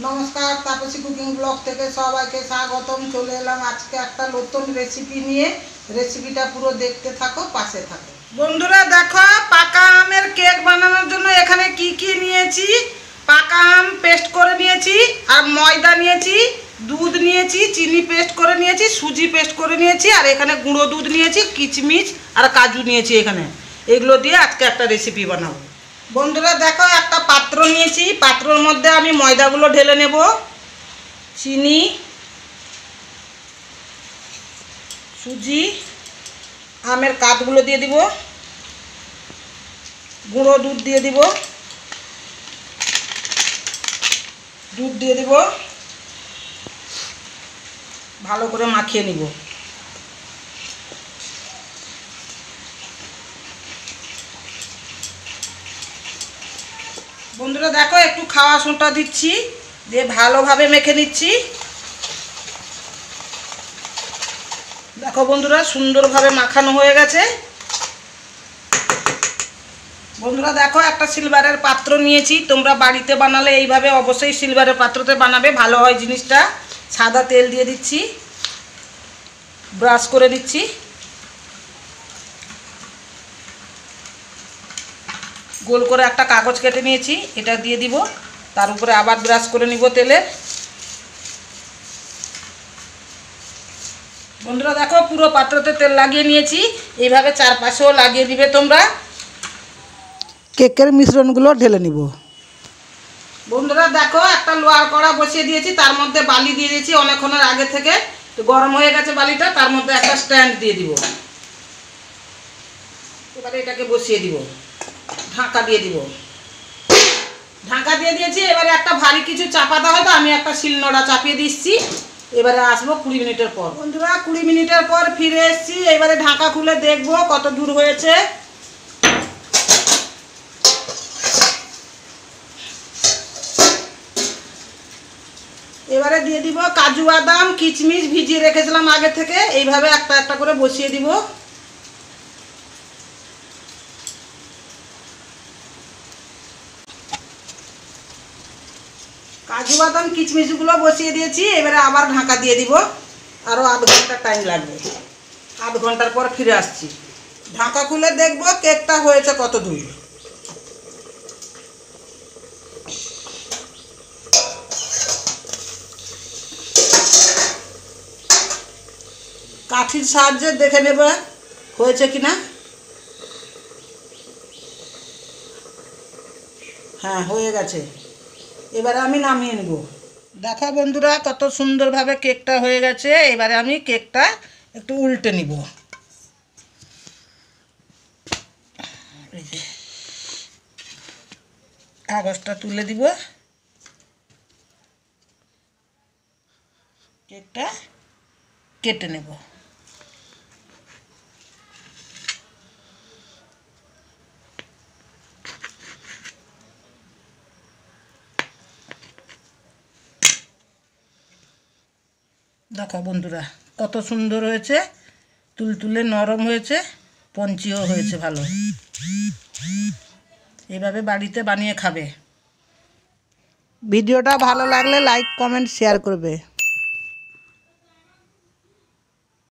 নমস্কার, Tapasi cooking blog থেকে সবাইকে স্বাগতম। চলে এলাম আজকে একটা নতুন রেসিপি নিয়ে। রেসিপিটা পুরো দেখতে থাকো, পাশে থাকো। বন্ধুরা দেখো, পাকা আমের কেক বানানোর জন্য এখানে কি কি নিয়েছি। পাকা আম পেস্ট করে নিয়েছি, আর ময়দা নিয়েছি, দুধ নিয়েছি, চিনি পেস্ট করে নিয়েছি, সুজি পেস্ট করে নিয়েছি, আর এখানে গুঁড়ো দুধ নিয়েছি, কিচমিচ আর কাজু নিয়েছি। এখানে এগুলো দিয়ে আজকে একটা রেসিপি বানাবো। বন্ধুরা দেখো, একটা পাত্র নিয়েছি, পাত্রের মধ্যে আমি ময়দাগুলো ঢেলে নেব। চিনি, সুজি, আমের কাঠগুলো দিয়ে দিব, গুঁড়ো দুধ দিয়ে দিব, দুধ দিয়ে দিব, ভালো করে মাখিয়ে নিব। বন্ধুরা দেখো, একটু খাওয়া সোঁটা দিচ্ছি, দিয়ে ভালোভাবে মেখে নিচ্ছি। দেখো বন্ধুরা, সুন্দরভাবে মাখানো হয়ে গেছে। বন্ধুরা দেখো, একটা সিলভারের পাত্র নিয়েছি। তোমরা বাড়িতে বানালে এইভাবে অবশ্যই সিলভারের পাত্রতে বানাবে, ভালো হয় জিনিসটা। সাদা তেল দিয়ে দিচ্ছি, ব্রাশ করে দিচ্ছি। গোল করে একটা কাগজ কেটে নিয়েছি, এটা দিয়ে দিব। তার উপরে আবার ব্রাশ করে নিব তেলে। বন্ধুরা দেখো, পুরো পাত্রতে তেল লাগিয়ে নিয়েছি। এইভাবে চারপাশেও লাগিয়ে দিবে তোমরা। কেকের মিশ্রণগুলো ঢেলে নিব। বন্ধুরা দেখো, একটা লোহার কড়া বসিয়ে দিয়েছি, তার মধ্যে বালি দিয়ে দিয়েছি অনেকক্ষণের আগে থেকে। তো গরম হয়ে গেছে বালিটা, তার মধ্যে একটা স্ট্যান্ড দিয়ে দিব। এবারে এটাকে বসিয়ে দিব, ঢাকা দিয়ে দিব। ঢাকা দিয়ে দিয়েছি। এবারে একটা ভারী কিছু চাপাতে হয়, তো আমি একটা শিলনোড়া চাপিয়ে দিচ্ছি। এবারে আসবো 20 মিনিটের পর। বন্ধুরা 20 মিনিটের পর ফিরে এসেছি। এবারে ঢাকা খুলে দেখবো কত দূর হয়েছে। এবারে দিয়ে দিব কাজু বাদাম, কিচমিচ ভিজিয়ে রেখেছিলাম আগে থেকে। এইভাবে একটা একটা করে বসিয়ে দিব। কাজু বাদাম কিচমিচগুলো বসিয়ে দিয়েছি। এবারে আবার ঢাকা দিয়ে দিব। আরও আধ ঘন্টা টাইম লাগবে। আধ ঘন্টার পর ফিরে আসছি। ঢাকা খুলে দেখব কেকটা হয়েছে কত দূর। কাঠির সাহায্যে দেখে নেবে হয়েছে কিনা। হ্যাঁ, হয়ে গেছে। এবারে আমি নামিয়ে নেব। দেখো বন্ধুরা, কত সুন্দরভাবে কেকটা হয়ে গেছে। এবারে আমি কেকটা একটু উল্টে নিব। কাগজটা তুলে দিব, কেকটা কেটে নেব। দেখো বন্ধুরা, কত সুন্দর হয়েছে, তুলতুলে নরম হয়েছে, পঞ্চিও হয়েছে ভালো। এভাবে বাড়িতে বানিয়ে খাবে। ভিডিওটা ভালো লাগলে লাইক, কমেন্ট, শেয়ার করবে।